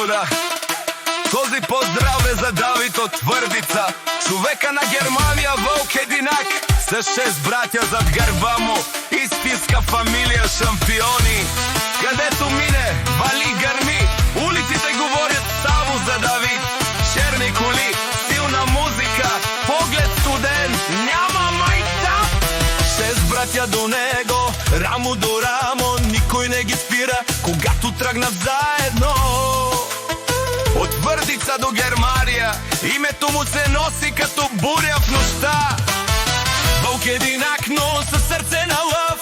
господа, този поздрав е за Давид от Твърдица, човека на Германия, вълк единак, с 6 братя зад гърба му, истинска фамилия шампиони. Където мине, вали гърми, улиците говорят само за Давид. Черни коли, силна музика, поглед студен, няма майтап. 6 братя до него, рамо до рамо, никой не ги спира, когато тръгнат заедно. От Твърдица до Германия, името му се носи като буря в нощта. Вълк единак, но със сърце на лъв,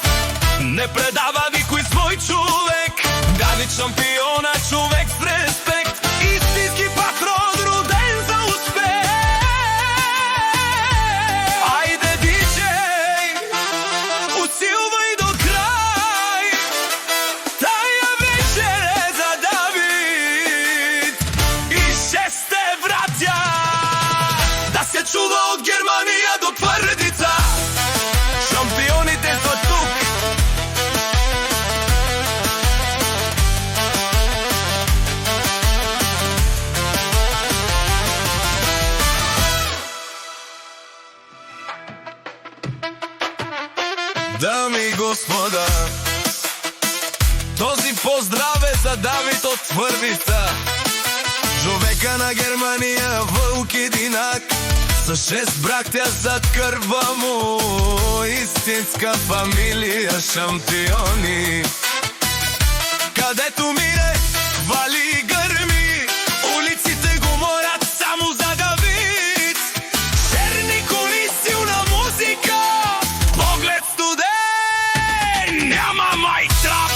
не предава никой свой човек. Давид шампиона, човек с респект, истински патрон, роден за успех. Айде, диджей, усилвай до край, тая вечер е за Давид и 6 братя, да се чува от Германия до Твърдица. Шампионите са тук. Дами и господа, този поздрав е за Давид от Твърдица, човека на Германия, вълк единак, с 6 братя зад гърба му, истинска фамилия шампиони. Където мине, вали гърми, улиците говорят само за Давид. Черни коли, силна музика, поглед студен, няма майтрап.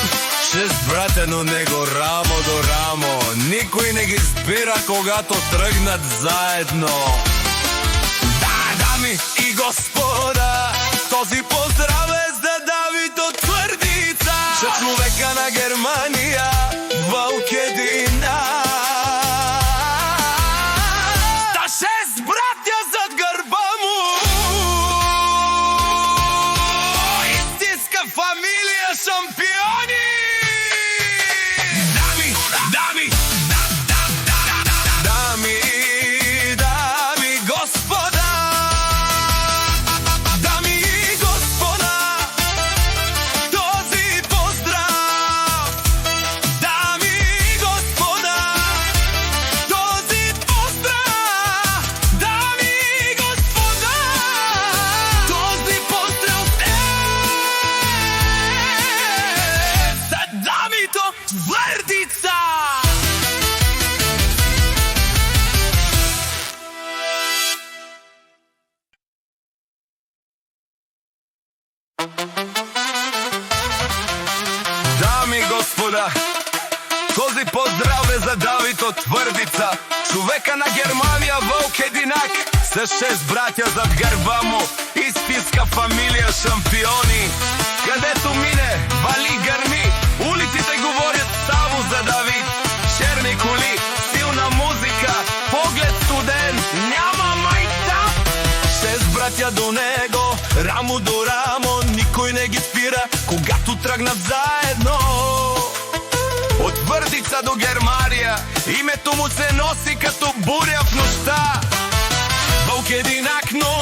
6 братя до него, рамо до рамо, никой не ги спира, когато тръгнат заедно. Дами и господа, този поздрав е за Давид от Твърдица, човека на Германия, вълк единак. Та 6 братя зад гърба му, истинска фамилия шампиони. Дами, господа, този поздрав, дами и господа, този поздрав, дами и господа, този поздрав е за Давид от Твърдица. Дами и господа, този поздрав е за Давид от Твърдица, човека на Германия, вълк единак, с 6 братя зад гърба му, истинска фамилия шампиони. Където мине, вали гърми, улиците говорят само за Давид. Черни коли, силна музика, поглед студен, няма майтап. 6 братя до него, рамо до рамо, никой не ги спира, когато тръгнат заедно. От Твърдица до Германия, името му се носи като буря в нощта. Вълк единак, но